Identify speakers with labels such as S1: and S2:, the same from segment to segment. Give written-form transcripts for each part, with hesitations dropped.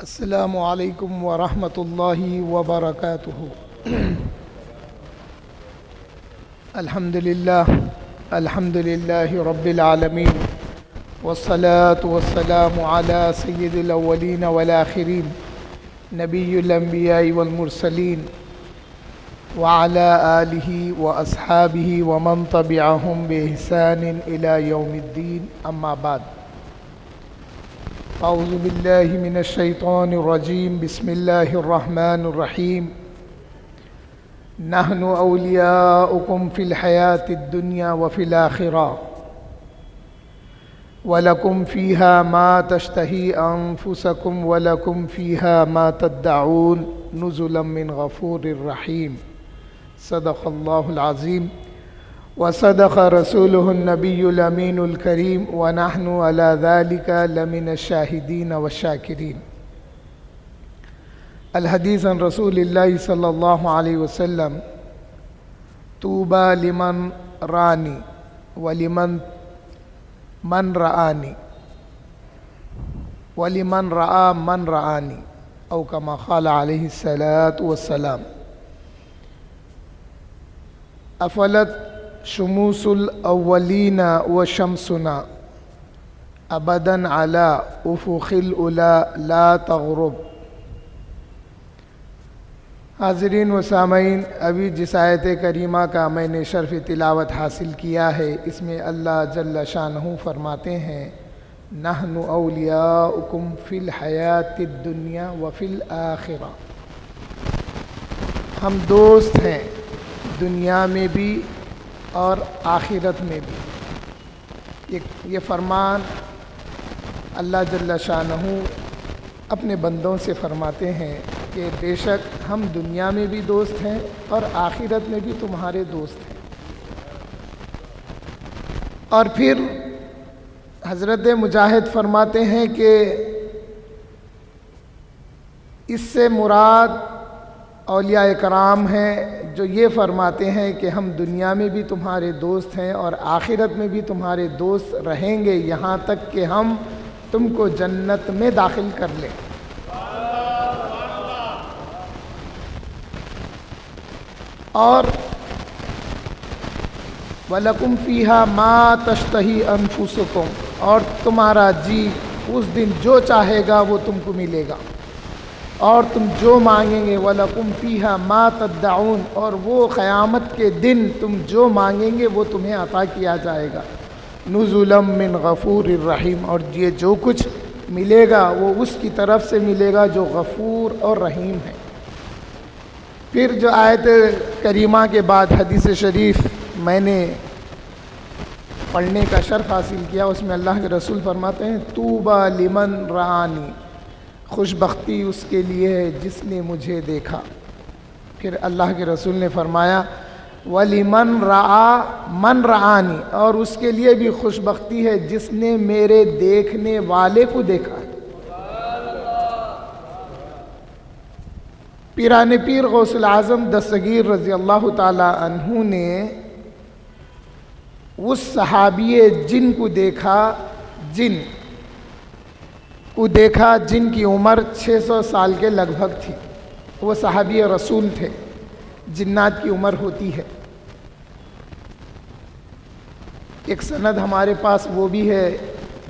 S1: السلام علیکم ورحمۃ اللہ وبرکاتہ۔ الحمد للہ رب العالمین، والصلاة والسلام علی سید الاولین والآخرین، نبی الانبیاء والمرسلین، وعلی آلہ واصحابہ ومن تبعہم بإحسان الی یوم الدین، اما بعد۔ اعوذ باللہ من الشیطان الرجیم، بسم اللہ الرحمن الرحیم۔ نحن اولیاؤکم فی الحیاة الدنیا وفی الآخرہ، وَلَكُمْ فِيهَا مَا تَشْتَهِي أَنفُسَكُمْ وَلَكُمْ فِيهَا مَا تَدَّعُونَ نُزُلًا مِّن غَفُورٍ رَّحِيمٍ۔ صدق اللہ العظیم وصدق رسولہ النبی الامین الکریم، ونحن علی ذلک لمن الشاہدین والشاکرین۔ الحدیث عن رسول اللہ صلی اللہ علیہ وسلم، طوبی لمن رانی ولمن من رآنی ولمن رآ من رآنی، او کما قال علیہ الصلاۃ والسلام۔ افلت شموس الاولین وشمسنا ابدا علی افق العلا لا تغرب۔ حاضرین و سامعین، ابھی جس آیت کریمہ کا میں نے شرف تلاوت حاصل کیا ہے، اس میں اللہ جل شانہ فرماتے ہیں، نحن اولیاؤکم فی الحیاۃ الدنیا وفی الآخرہ، ہم دوست ہیں دنیا میں بھی اور آخرت میں بھی۔ یہ فرمان اللہ جل شانہ اپنے بندوں سے فرماتے ہیں کہ بے شک ہم دنیا میں بھی دوست ہیں اور آخرت میں بھی تمہارے دوست ہیں۔ اور پھر حضرت مجاہد فرماتے ہیں کہ اس سے مراد اولیاء کرام ہیں جو یہ فرماتے ہیں کہ ہم دنیا میں بھی تمہارے دوست ہیں اور آخرت میں بھی تمہارے دوست رہیں گے، یہاں تک کہ ہم تم کو جنت میں داخل کر لیں۔ اور وَلَكُمْ فِيهَا مَا تَشْتَهِي أَنفُسُكُمْ، اور تمہارا جی اس دن جو چاہے گا وہ تم کو ملے گا، اور تم جو مانگیں گے وَلَكُمْ فِيهَا مَا تَدَّعُونَ، اور وہ قیامت کے دن تم جو مانگیں گے وہ تمہیں عطا کیا جائے گا، نُزُلًا مِّن غَفُورٍ رَّحِيمٍ، اور یہ جو کچھ ملے گا وہ اس کی طرف سے ملے گا جو غفور اور رحیم ہے۔ پھر جو آیت کریمہ کے بعد حدیث شریف میں نے پڑھنے کا شرف حاصل کیا، اس میں اللہ کے رسول فرماتے ہیں، طوبی لمن رآنی، خوش بختی اس کے لیے ہے جس نے مجھے دیکھا۔ پھر اللہ کے رسول نے فرمایا، وَلِمَنْ رَآ مَنْ رَآنِی، اور اس کے لیے بھی خوش بختی ہے جس نے میرے دیکھنے والے کو دیکھا۔ پیران پیر غوث العظم دستگیر رضی اللہ تعالی عنہ نے اس صحابی جن کو دیکھا، جن کی عمر 600 سال کے لگ بھگ تھی۔ وہ صحابی رسول تھے، جنات کی عمر ہوتی ہے۔ ایک سند ہمارے پاس وہ بھی ہے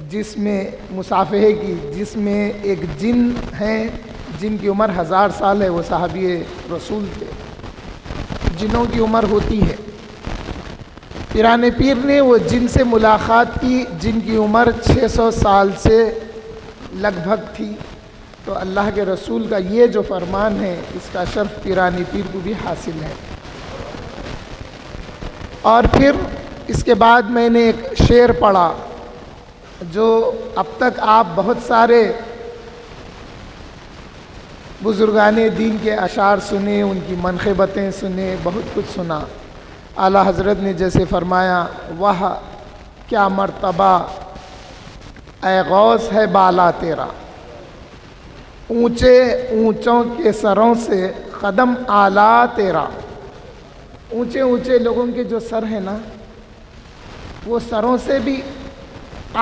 S1: جس میں مصافحے کی، جس میں ایک جن ہیں جن کی عمر 1000 سال ہے، وہ صحابی رسول تھے۔ جنوں کی عمر ہوتی ہے۔ پیران پیر نے وہ جن سے ملاقات کی جن کی عمر 600 سال سے لگ بھگ تھی، تو اللہ کے رسول کا یہ جو فرمان ہے اس کا شرف پیران پیر کو بھی حاصل ہے۔ اور پھر اس کے بعد میں نے ایک شعر پڑھا جو اب تک آپ بہت سارے بزرگان دین کے اشعار سنے، ان کی منقبتیں سنے، بہت کچھ سنا۔ اعلیٰ حضرت نے جیسے فرمایا، وہ کیا مرتبہ اے غوث ہے بالا تیرا، اونچے اونچوں کے سروں سے قدم اعلیٰ تیرا۔ اونچے اونچے لوگوں کے جو سر ہیں نا، وہ سروں سے بھی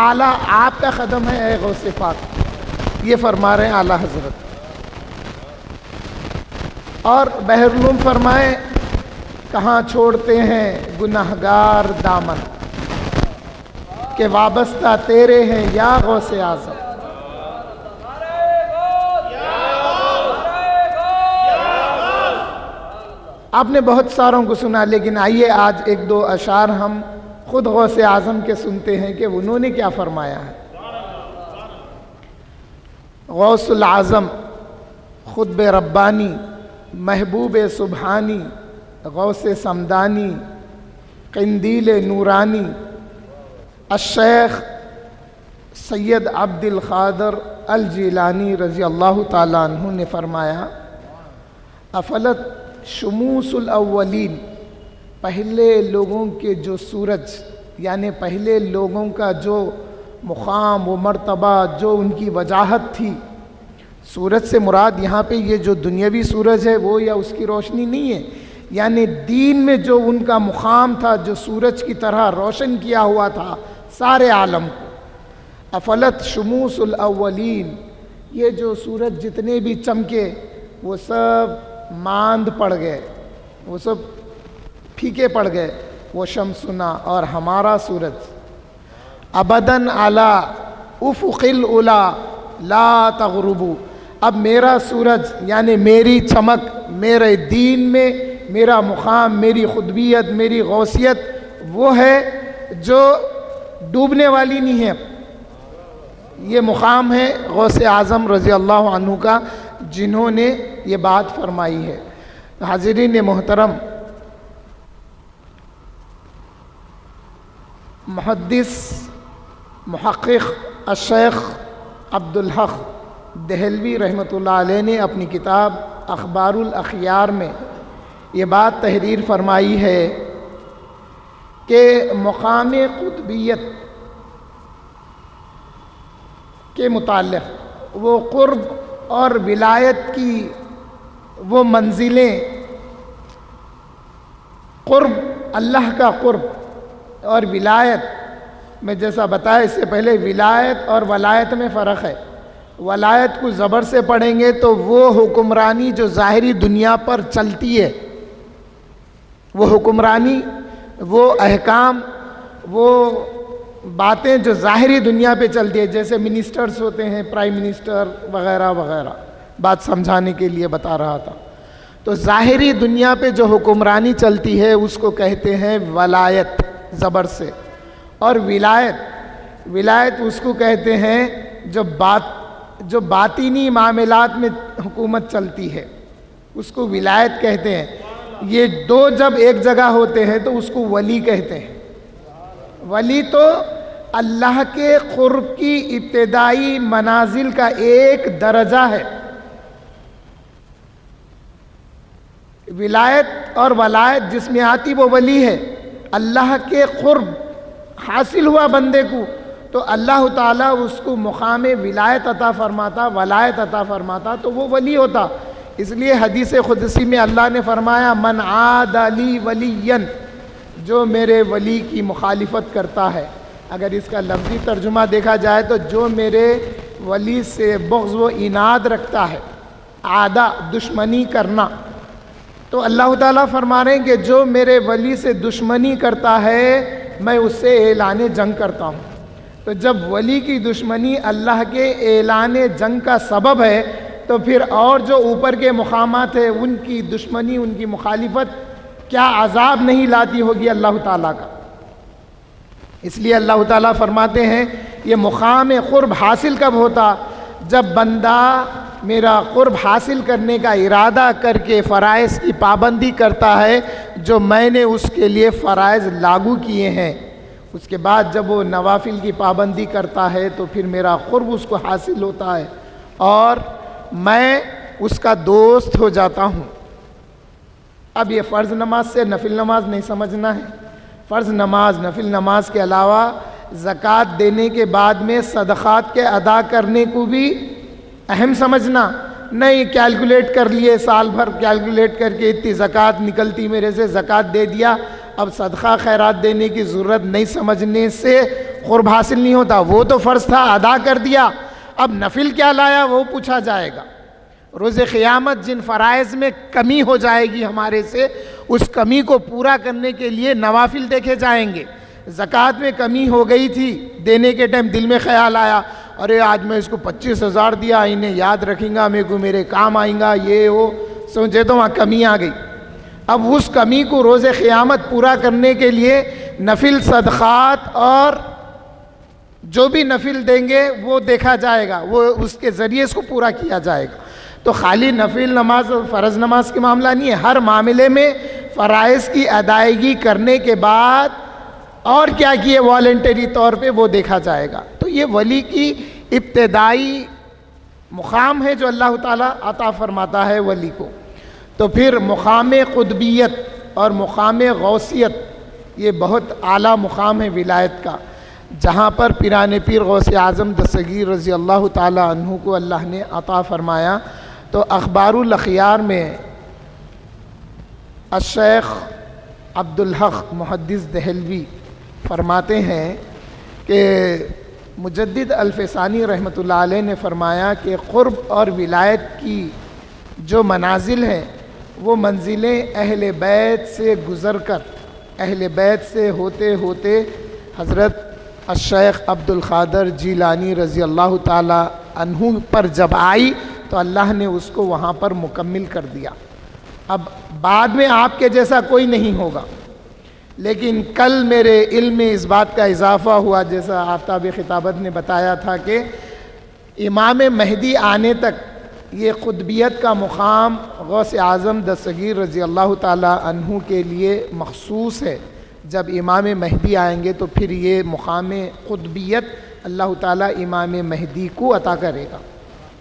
S1: اعلیٰ آپ کا قدم ہے اے غوث پاک۔ یہ فرما رہے ہیں اعلیٰ حضرت. اور بحر العلوم فرمائیں کہاں چھوڑتے ہیں گنہگار دامن کہ وابستہ تیرے ہیں یا غوث اعظم. آپ نے بہت ساروں کو سنا، لیکن آئیے آج ایک دو اشعار ہم خود غوث اعظم کے سنتے ہیں کہ انہوں نے کیا فرمایا ہے. غوث العظم خطب ربانی محبوب سبحانی غوث سمدانی قندیل نورانی الشیخ سید عبد القادر الجیلانی رضی اللہ تعالیٰ عنہ نے فرمایا افلت شموس الاولین، پہلے لوگوں کے جو سورج یعنی پہلے لوگوں کا جو مقام و مرتبہ جو ان کی وجاہت تھی، سورج سے مراد یہاں پہ یہ جو دنیاوی سورج ہے وہ یا اس کی روشنی نہیں ہے، یعنی دین میں جو ان کا مقام تھا جو سورج کی طرح روشن کیا ہوا تھا سارے عالم کو. افلت شموس الاولین، یہ جو سورج جتنے بھی چمکے وہ سب ماند پڑ گئے، وہ سب پھیکے پڑ گئے. وہ شمسنا، اور ہمارا سورج ابداً علی افق العلا لا تغربو، اب میرا سورج یعنی میری چمک میرے دین میں میرا مقام میری خطبیت میری غوثیت وہ ہے جو ڈوبنے والی نہیں ہے. یہ مقام ہے غوث اعظم رضی اللہ عنہ کا جنہوں نے یہ بات فرمائی ہے. حاضرین محترم، محدث محقق الشیخ عبدالحق دہلوی رحمۃ اللہ علیہ نے اپنی کتاب اخبار الاخیار میں یہ بات تحریر فرمائی ہے کہ مقام قطبیت کے متعلق وہ قرب اور ولایت کی وہ منزلیں، قرب اللہ کا قرب اور ولایت میں جیسا بتایا اس سے پہلے ولایت اور ولایت میں فرق ہے. ولایت کو زبر سے پڑھیں گے تو وہ حکمرانی جو ظاہری دنیا پر چلتی ہے، وہ حکمرانی وہ احکام وہ باتیں جو ظاہری دنیا پہ چلتی ہے، جیسے منسٹرز ہوتے ہیں پرائم منسٹر وغیرہ وغیرہ، بات سمجھانے کے لیے بتا رہا تھا. تو ظاہری دنیا پہ جو حکمرانی چلتی ہے اس کو کہتے ہیں ولایت زبر سے، اور ولایت اس کو کہتے ہیں جو باطنی معاملات میں حکومت چلتی ہے اس کو ولایت کہتے ہیں. یہ دو جب ایک جگہ ہوتے ہیں تو اس کو ولی کہتے ہیں. ولی تو اللہ کے قرب کی ابتدائی منازل کا ایک درجہ ہے. ولایت اور ولایت جس میں آتی وہ ولی ہے. اللہ کے قرب حاصل ہوا بندے کو تو اللہ تعالیٰ اس کو مقام ولایت عطا فرماتا، ولایت عطا فرماتا تو وہ ولی ہوتا. اس لیے حدیث قدسی میں اللہ نے فرمایا من عاد لی ولیا، جو میرے ولی کی مخالفت کرتا ہے. اگر اس کا لفظی ترجمہ دیکھا جائے تو جو میرے ولی سے بغض و عناد رکھتا ہے، عادہ دشمنی کرنا، تو اللہ تعالیٰ فرما رہے ہیں کہ جو میرے ولی سے دشمنی کرتا ہے میں اس سے اعلان جنگ کرتا ہوں. تو جب ولی کی دشمنی اللہ کے اعلان جنگ کا سبب ہے تو پھر اور جو اوپر کے مقامات ہیں ان کی دشمنی ان کی مخالفت کیا عذاب نہیں لاتی ہوگی اللہ تعالیٰ کا. اس لیے اللہ تعالیٰ فرماتے ہیں یہ مقام قرب حاصل کب ہوتا؟ جب بندہ میرا قرب حاصل کرنے کا ارادہ کر کے فرائض کی پابندی کرتا ہے جو میں نے اس کے لیے فرائض لاگو کیے ہیں. اس کے بعد جب وہ نوافل کی پابندی کرتا ہے تو پھر میرا قرب اس کو حاصل ہوتا ہے اور میں اس کا دوست ہو جاتا ہوں. اب یہ فرض نماز سے نفل نماز نہیں سمجھنا ہے. فرض نماز نفل نماز کے علاوہ زکوٰۃ دینے کے بعد میں صدقات کے ادا کرنے کو بھی اہم سمجھنا. نہیں کیلکولیٹ کر لیے سال بھر کیلکولیٹ کر کے اتنی زکوٰۃ نکلتی میرے سے زکوٰۃ دے دیا، اب صدقہ خیرات دینے کی ضرورت نہیں سمجھنے سے قرب حاصل نہیں ہوتا. وہ تو فرض تھا ادا کر دیا، اب نفل کیا لایا وہ پوچھا جائے گا. روز قیامت جن فرائض میں کمی ہو جائے گی ہمارے سے، اس کمی کو پورا کرنے کے لیے نوافل دیکھے جائیں گے. زکوٰۃ میں کمی ہو گئی تھی، دینے کے ٹائم دل میں خیال آیا ارے آج میں اس کو 25,000 دیا، انہیں یاد رکھیں گا، میرے کو میرے کام آئیں گا، یہ وہ سمجھے تو وہاں کمی آ گئی. اب اس کمی کو روز قیامت پورا کرنے کے لیے نفل صدقات اور جو بھی نفل دیں گے وہ دیکھا جائے گا، وہ اس کے ذریعے اس کو پورا کیا جائے گا. تو خالی نفل نماز اور فرض نماز کے معاملہ نہیں ہے، ہر معاملے میں فرائض کی ادائیگی کرنے کے بعد اور کیا کیے والنٹری طور پہ وہ دیکھا جائے گا. تو یہ ولی کی ابتدائی مقام ہے جو اللہ تعالیٰ عطا فرماتا ہے ولی کو. تو پھر مقام قطبیت اور مقام غوثیت یہ بہت اعلیٰ مقام ہے ولایت کا، جہاں پر پیران پیر غوث اعظم دستگیر رضی اللہ تعالیٰ عنہ کو اللہ نے عطا فرمایا. تو اخبار الاخیار میں الشیخ عبدالحق محدث دہلوی فرماتے ہیں کہ مجدد الفسانی رحمۃ اللہ علیہ نے فرمایا کہ قرب اور ولایت کی جو منازل ہیں وہ منزلیں اہل بیت سے گزر کر، اہل بیت سے ہوتے ہوتے حضرت الشیخ عبد القادر جیلانی رضی اللہ تعالی عنہ پر جب آئی تو اللہ نے اس کو وہاں پر مکمل کر دیا. اب بعد میں آپ کے جیسا کوئی نہیں ہوگا، لیکن کل میرے علم میں اس بات کا اضافہ ہوا، جیسا آفتاب خطابت نے بتایا تھا کہ امام مہدی آنے تک یہ قطبیت کا مقام غوث اعظم دستگیر رضی اللہ تعالی عنہ کے لیے مخصوص ہے. جب امام مہدی آئیں گے تو پھر یہ مقام قطبیت اللہ تعالیٰ امام مہدی کو عطا کرے گا.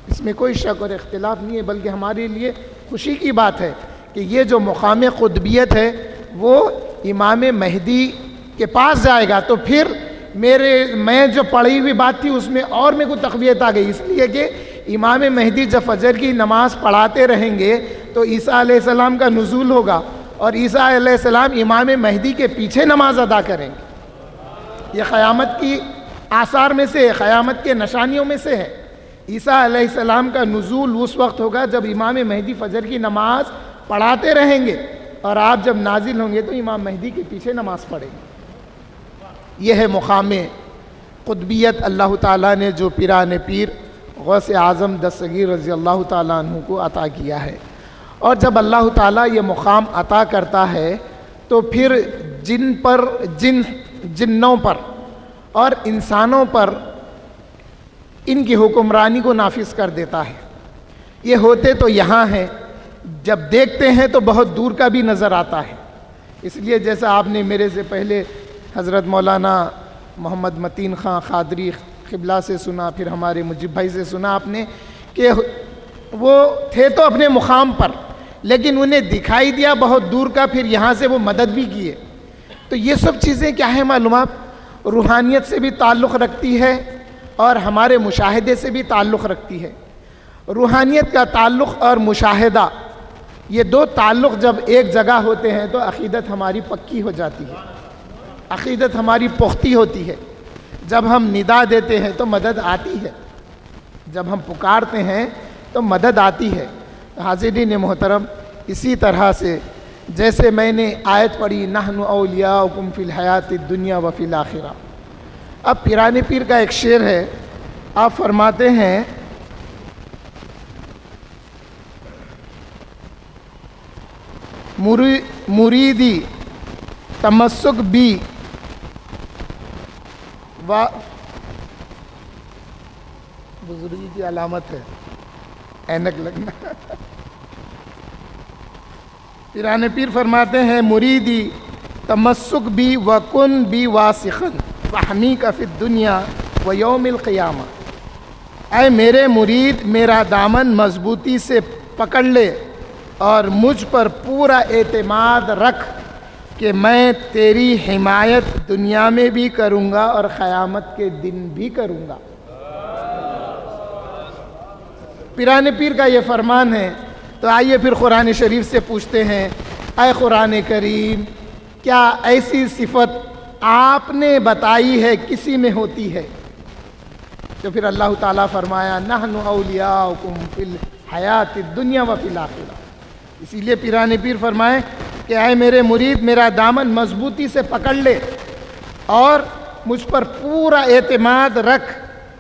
S1: اس میں کوئی شک اور اختلاف نہیں ہے، بلکہ ہمارے لیے خوشی کی بات ہے کہ یہ جو مقام قطبیت ہے وہ امام مہدی کے پاس جائے گا. تو پھر میں جو پڑھی ہوئی بات تھی اس میں اور میرے کو تقویت آ گئی، اس لیے کہ امام مہدی جب فجر کی نماز پڑھاتے رہیں گے تو عیسیٰ علیہ السلام کا نزول ہوگا اور عیسیٰ علیہ السلام امام مہدی کے پیچھے نماز ادا کریں گے. یہ قیامت کی آثار میں سے، قیامت کے نشانیوں میں سے ہے. عیسیٰ علیہ السلام کا نزول اس وقت ہوگا جب امام مہدی فجر کی نماز پڑھاتے رہیں گے اور آپ جب نازل ہوں گے تو امام مہدی کے پیچھے نماز پڑھیں گے. یہ ہے مقام قطبیت اللہ تعالیٰ نے جو پیران پیر غوث اعظم دستگیر رضی اللہ تعالیٰ عنہ کو عطا کیا ہے. اور جب اللہ تعالیٰ یہ مقام عطا کرتا ہے تو پھر جنوں پر اور انسانوں پر ان کی حکمرانی کو نافذ کر دیتا ہے. یہ ہوتے تو یہاں ہیں، جب دیکھتے ہیں تو بہت دور کا بھی نظر آتا ہے. اس لیے جیسا آپ نے میرے سے پہلے حضرت مولانا محمد متین خان قادری قبلہ سے سنا، پھر ہمارے مجیب بھائی سے سنا آپ نے کہ وہ تھے تو اپنے مقام پر لیکن انہیں دکھائی دیا بہت دور کا، پھر یہاں سے وہ مدد بھی کیے. تو یہ سب چیزیں کیا ہیں معلومات، روحانیت سے بھی تعلق رکھتی ہے اور ہمارے مشاہدے سے بھی تعلق رکھتی ہے. روحانیت کا تعلق اور مشاہدہ، یہ دو تعلق جب ایک جگہ ہوتے ہیں تو عقیدت ہماری پکی ہو جاتی ہے، عقیدت ہماری پختی ہوتی ہے. جب ہم ندا دیتے ہیں تو مدد آتی ہے، جب ہم پکارتے ہیں تو مدد آتی ہے. حاضرین محترم، اسی طرح سے جیسے میں نے آیت پڑھی نحن اولیاؤکم فی الحیات الدنیا و فی الآخرہ، اب پیران پیر کا ایک شعر ہے، آپ فرماتے ہیں مریدی تمسک بھی بزرگی کی علامت ہے اینک لگنا. پیران پیر فرماتے ہیں مریدی تمسک بھی وکن بھی واسخن فہمی کا فی الدنیا و یوم القیامہ. اے میرے مرید میرا دامن مضبوطی سے پکڑ لے اور مجھ پر پورا اعتماد رکھ کہ میں تیری حمایت دنیا میں بھی کروں گا اور قیامت کے دن بھی کروں گا. پیران پیر کا یہ فرمان ہے. تو آئیے پھر قرآن شریف سے پوچھتے ہیں، اے قرآن کریم، کیا ایسی صفت آپ نے بتائی ہے کسی میں ہوتی ہے؟ تو پھر اللہ تعالیٰ فرمایا نحن اولیاؤکم فی الحیات الدنیا و فی الآخرہ. اسی لیے پیران پیر فرمائے کہ اے میرے مرید میرا دامن مضبوطی سے پکڑ لے اور مجھ پر پورا اعتماد رکھ،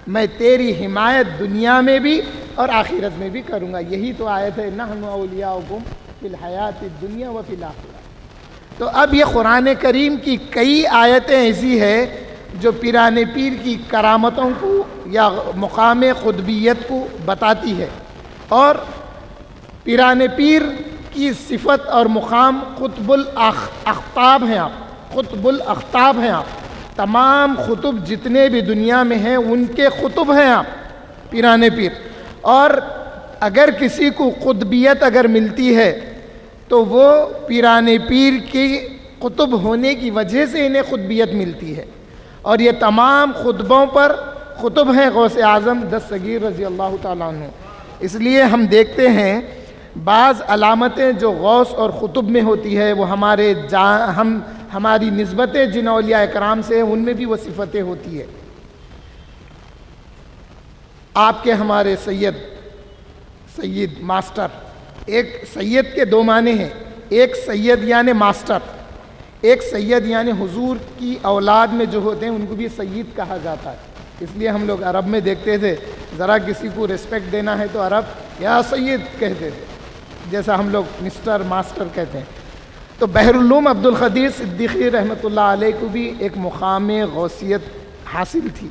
S1: میں تیری حمایت دنیا میں بھی اور آخرت میں بھی کروں گا. یہی تو آیت ہے نحن اولیاؤکم فی الحیات الدنیا و فی الآخرہ. تو اب یہ قرآن کریم کی کئی آیتیں ایسی ہے جو پیران پیر کی کرامتوں کو یا مقام قطبیت کو بتاتی ہے، اور پیران پیر کی صفت اور مقام قطب الاقطاب ہیں. آپ قطب الاقطاب ہیں. آپ تمام قطب جتنے بھی دنیا میں ہیں ان کے قطب ہیں آپ پیران پیر. اور اگر کسی کو قطبیت اگر ملتی ہے تو وہ پیران پیر کی قطب ہونے کی وجہ سے انہیں قطبیت ملتی ہے. اور یہ تمام قطبوں پر قطب ہیں غوث اعظم دستگیر رضی اللہ تعالیٰ عنہ. اس لیے ہم دیکھتے ہیں بعض علامتیں جو غوث اور قطب میں ہوتی ہے وہ ہماری نسبتیں جن اولیاء اکرام سے ہیں ان میں بھی وہ صفتیں ہوتی ہے. آپ کے ہمارے سید ماسٹر، ایک سید کے دو معنی ہیں، ایک سید یعنی ماسٹر، ایک سید یعنی حضور کی اولاد میں جو ہوتے ہیں ان کو بھی سید کہا جاتا ہے. اس لیے ہم لوگ عرب میں دیکھتے تھے ذرا کسی کو ریسپیکٹ دینا ہے تو عرب یا سید کہتے تھے، جیسا ہم لوگ مسٹر ماسٹر کہتے ہیں. تو بحرالعلوم عبدالقدیر صدیقی رحمۃ اللہ علیہ کو بھی ایک مقام غوثیت حاصل تھی.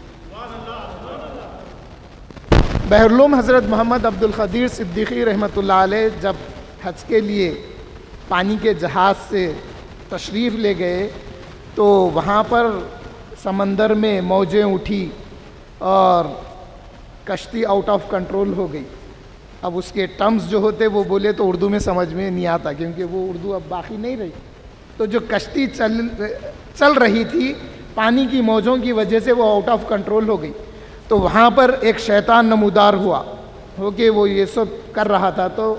S1: بحرالعلوم حضرت محمد عبدالقدیر صدیقی رحمۃ اللہ علیہ جب حج کے لیے پانی کے جہاز سے تشریف لے گئے تو وہاں پر سمندر میں موجیں اٹھی اور کشتی آؤٹ آف کنٹرول ہو گئی. اب اس کے ٹرمز جو ہوتے وہ بولے تو اردو میں سمجھ میں نہیں آتا کیونکہ وہ اردو اب باقی نہیں رہی. تو جو کشتی چل رہی تھی پانی کی موجوں کی وجہ سے وہ آؤٹ آف کنٹرول ہو گئی. تو وہاں پر ایک شیطان نمودار ہو کہ وہ یہ سب کر رہا تھا. تو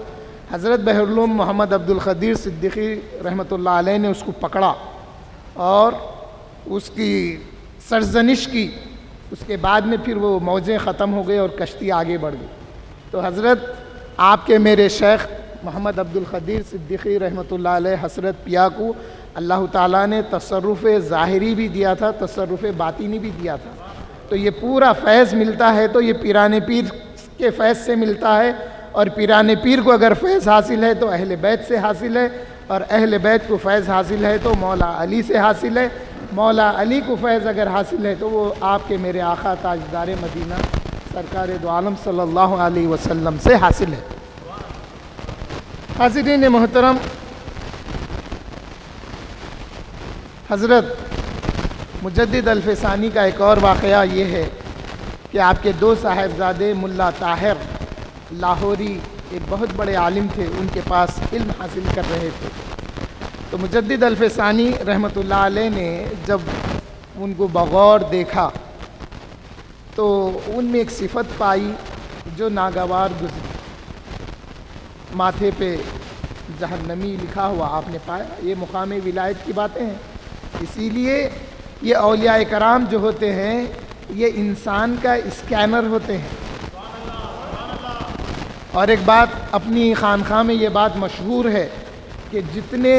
S1: حضرت بحرالعلوم محمد عبدالقدیر صدیقی رحمۃ اللہ علیہ نے اس کو پکڑا اور اس کی سرزنش کی. اس کے بعد میں پھر وہ موجیں ختم ہو گئی اور کشتی آگے بڑھ گئی. تو حضرت آپ کے میرے شیخ محمد عبدالقدیر صدیقی رحمۃ اللہ علیہ حضرت پیا کو اللہ تعالیٰ نے تصرف ظاہری بھی دیا تھا، تصرف باطنی بھی دیا تھا. تو یہ پورا فیض ملتا ہے تو یہ پیران پیر کے فیض سے ملتا ہے. اور پیران پیر کو اگر فیض حاصل ہے تو اہل بیت سے حاصل ہے، اور اہل بیت کو فیض حاصل ہے تو مولا علی سے حاصل ہے. مولا علی کو فیض اگر حاصل ہے تو وہ آپ کے میرے آقا تاجدار مدینہ سرکار دو عالم صلی اللہ علیہ وسلم سے حاصل ہے. حاضرین محترم، حضرت مجدد الفسانی کا ایک اور واقعہ یہ ہے کہ آپ کے دو صاحبزادے ملا طاہر لاہوری ایک بہت بڑے عالم تھے، ان کے پاس علم حاصل کر رہے تھے. تو مجدد الفسانی رحمۃ اللہ علیہ نے جب ان کو بغور دیکھا تو ان میں ایک صفت پائی جو ناگوار گزری. ماتھے پہ جہنمی لکھا ہوا آپ نے پایا. یہ مقام ولایت کی باتیں ہیں. اسی لیے یہ اولیاء کرام جو ہوتے ہیں یہ انسان کا اسکینر ہوتے ہیں. اور ایک بات اپنی خانقاہ میں یہ بات مشہور ہے کہ جتنے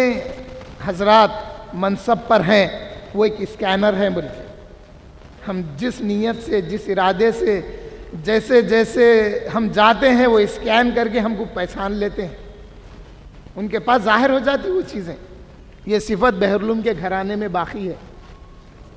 S1: حضرات منصب پر ہیں وہ ایک اسکینر ہیں. بلکہ ہم جس نیت سے، جس ارادے سے، جیسے جیسے ہم جاتے ہیں وہ اسکین کر کے ہم کو پہچان لیتے ہیں، ان کے پاس ظاہر ہو جاتی وہ چیزیں. یہ صفت بحرالعلوم کے گھرانے میں باقی ہے.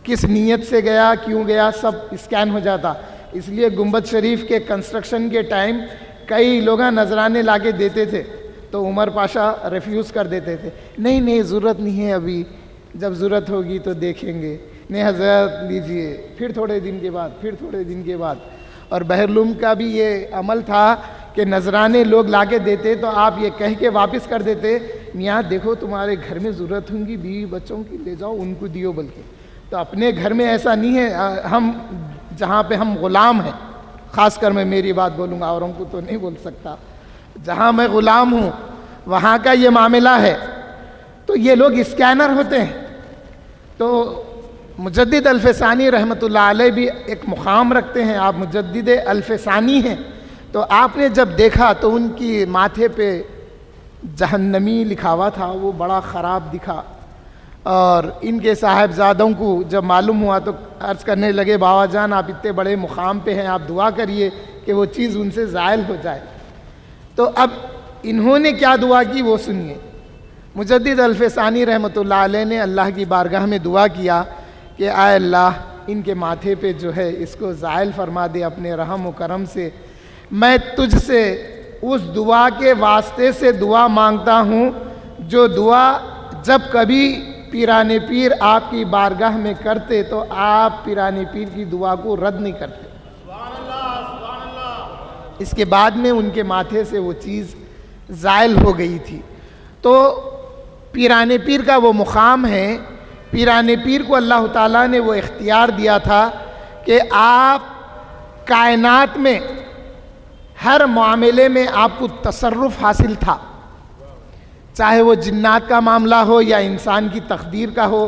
S1: کس نیت سے گیا، کیوں گیا، سب اسکین ہو جاتا. اس لیے گنبد شریف کے کنسٹرکشن کے ٹائم کئی لوگ نذرانے لا کے دیتے تھے تو عمر پاشا ریفیوز کر دیتے تھے. نہیں ضرورت نہیں ہے، ابھی جب ضرورت ہوگی تو دیکھیں گے. نہیں حضرت لیجئے. پھر تھوڑے دن کے بعد. اور بحرالعلوم کا بھی یہ عمل تھا کہ نذرانے لوگ لا کے دیتے تو آپ یہ کہہ کے واپس کر دیتے میاں دیکھو تمہارے گھر میں ضرورت ہوں گی بیوی بچوں کی، لے جاؤ ان کو دیو. بلکہ تو اپنے گھر میں ایسا نہیں ہے. ہم جہاں پہ ہم غلام ہیں، خاص کر میں میری بات بولوں گا، اوروں کو تو نہیں بول سکتا، جہاں میں غلام ہوں وہاں کا یہ معاملہ ہے. تو یہ لوگ اسکینر ہوتے ہیں. تو مجدد الفسانی رحمۃ اللہ علیہ بھی ایک مقام رکھتے ہیں، آپ مجدد الفسانی ہیں، تو آپ نے جب دیکھا تو ان کی ماتھے پہ جہنمی لکھا ہوا تھا، وہ بڑا خراب دکھا، اور ان کے صاحبزادوں کو جب معلوم ہوا تو عرض کرنے لگے بابا جان آپ اتنے بڑے مقام پہ ہیں، آپ دعا کریے کہ وہ چیز ان سے زائل ہو جائے۔ تو اب انہوں نے کیا دعا کی وہ سنیے۔ مجدد الفسانی رحمۃ اللہ علیہ نے اللہ کی بارگاہ میں دعا کیا کہ اے اللہ ان کے ماتھے پہ جو ہے اس کو زائل فرما دے اپنے رحم و کرم سے، میں تجھ سے اس دعا کے واسطے سے دعا مانگتا ہوں جو دعا جب کبھی پیران پیر آپ کی بارگاہ میں کرتے تو آپ پیران پیر کی دعا کو رد نہیں کرتے۔ اس کے بعد میں ان کے ماتھے سے وہ چیز زائل ہو گئی تھی۔ تو پیران پیر کا وہ مقام ہے، پیران پیر کو اللہ تعالیٰ نے وہ اختیار دیا تھا کہ آپ کائنات میں ہر معاملے میں آپ کو تصرف حاصل تھا، چاہے وہ جنات کا معاملہ ہو یا انسان کی تقدیر کا ہو،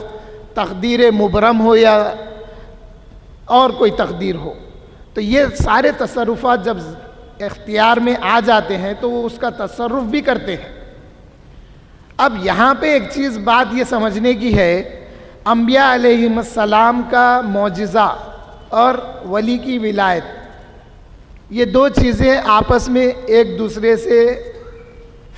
S1: تقدیر مبرم ہو یا اور کوئی تقدیر ہو، تو یہ سارے تصرفات جب اختیار میں آ جاتے ہیں تو وہ اس کا تصرف بھی کرتے ہیں۔ اب یہاں پہ ایک چیز بات یہ سمجھنے کی ہے، انبیاء علیہم السلام کا معجزہ اور ولی کی ولایت، یہ دو چیزیں آپس میں ایک دوسرے سے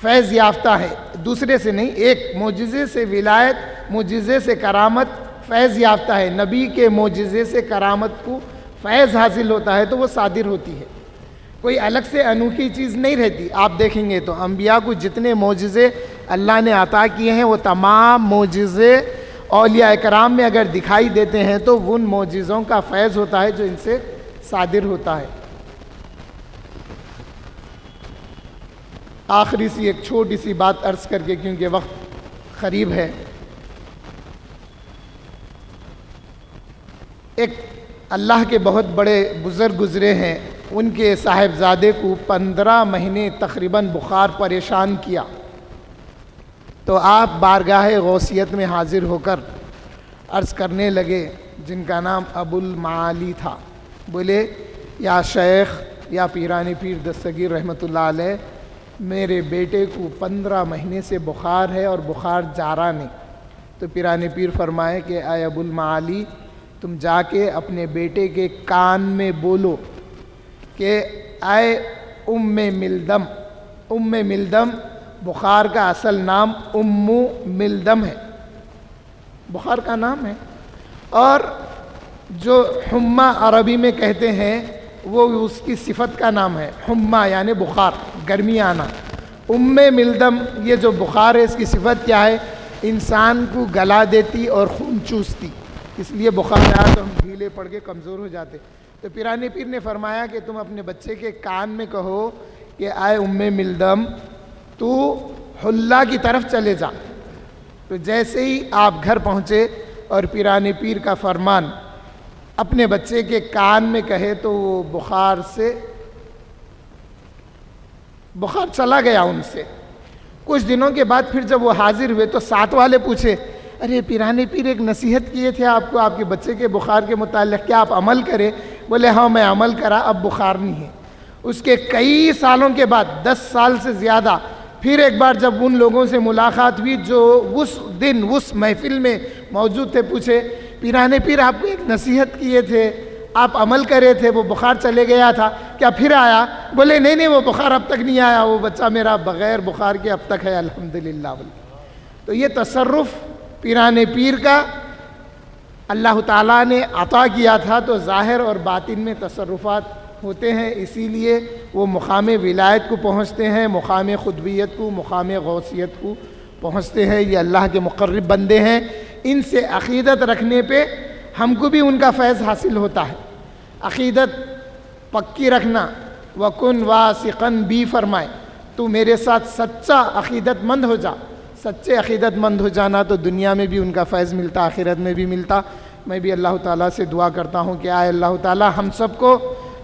S1: فیض یافتہ ہے، دوسرے سے نہیں، ایک معجزے سے ولایت، معجزے سے کرامت فیض یافتہ ہے۔ نبی کے معجزے سے کرامت کو فیض حاصل ہوتا ہے تو وہ صادر ہوتی ہے، کوئی الگ سے انوکھی چیز نہیں رہتی۔ آپ دیکھیں گے تو انبیاء کو جتنے معجزے اللہ نے عطا کیے ہیں وہ تمام معجزے اولیاء کرام میں اگر دکھائی دیتے ہیں تو ان معجزوں کا فیض ہوتا ہے جو ان سے صادر ہوتا ہے۔ آخری سی ایک چھوٹی سی بات عرض کر کے کیونکہ وقت قریب ہے، ایک اللہ کے بہت بڑے بزرگ گزرے ہیں، ان کے صاحبزادے کو 15 مہینے تقریباً بخار پریشان کیا، تو آپ بارگاہ غوثیت میں حاضر ہو کر عرض کرنے لگے، جن کا نام ابو المعالی تھا، بولے یا شیخ یا پیران پیر دستگیر رحمۃ اللہ علیہ، میرے بیٹے کو 15 مہینے سے بخار ہے اور بخار جا رہا نہیں۔ تو پیران پیر فرمائے کہ اے ابو المعالی تم جا کے اپنے بیٹے کے کان میں بولو کہ اے ام ملدم، ام ملدم بخار کا اصل نام ام ملدم ہے، بخار کا نام ہے، اور جو حمہ عربی میں کہتے ہیں وہ اس کی صفت کا نام ہے، حمہ یعنی بخار، گرمی آنا۔ ام ملدم یہ جو بخار ہے اس کی صفت کیا ہے؟ انسان کو گلا دیتی اور خون چوستی، اس لیے بخار آیا تو ہم ڈھیلے پڑ کے کمزور ہو جاتے۔ تو پیران پیر نے فرمایا کہ تم اپنے بچے کے کان میں کہو کہ اے ام ملدم تو حلہ کی طرف چلے جا۔ تو جیسے ہی آپ گھر پہنچے اور پیران پیر کا فرمان اپنے بچے کے کان میں کہے تو وہ بخار چلا گیا ان سے۔ کچھ دنوں کے بعد پھر جب وہ حاضر ہوئے تو ساتھ والے پوچھے، ارے پیران پیر ایک نصیحت کیے تھے آپ کو آپ کے بچے کے بخار کے متعلق، کیا آپ عمل کرے؟ بولے ہاں میں عمل کرا، اب بخار نہیں ہے۔ اس کے کئی سالوں کے بعد 10 سال سے زیادہ پھر ایک بار جب ان لوگوں سے ملاقات ہوئی جو اس دن اس محفل میں موجود تھے، پوچھے پیران پیر آپ کو ایک نصیحت کیے تھے، آپ عمل کرے تھے، وہ بخار چلے گیا تھا، کیا پھر آیا؟ بولے نہیں وہ بخار اب تک نہیں آیا، وہ بچہ میرا بغیر بخار کے اب تک ہے الحمدللہ۔ تو یہ تصرف پیران پیر کا اللہ تعالیٰ نے عطا کیا تھا، تو ظاہر اور باطن میں تصرفات ہوتے ہیں، اسی لیے وہ مقام ولایت کو پہنچتے ہیں، مقام قطبیت کو، مقام غوثیت کو پہنچتے ہیں۔ یہ اللہ کے مقرب بندے ہیں، ان سے عقیدت رکھنے پہ ہم کو بھی ان کا فیض حاصل ہوتا ہے۔ عقیدت پکی رکھنا، وَكُنْ وَاثِقًا بِي فرمائے، تو میرے ساتھ سچا عقیدت مند ہو جا۔ سچے عقیدت مند ہو جانا تو دنیا میں بھی ان کا فیض ملتا، آخرت میں بھی ملتا۔ میں بھی اللہ تعالیٰ سے دعا کرتا ہوں کہ آئے اللہ تعالیٰ ہم سب کو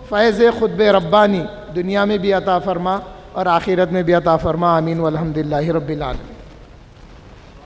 S1: فیض خطب ربانی دنیا میں بھی عطا فرما اور آخرت میں بھی عطا فرما، آمین والحمدللہ رب العالمین۔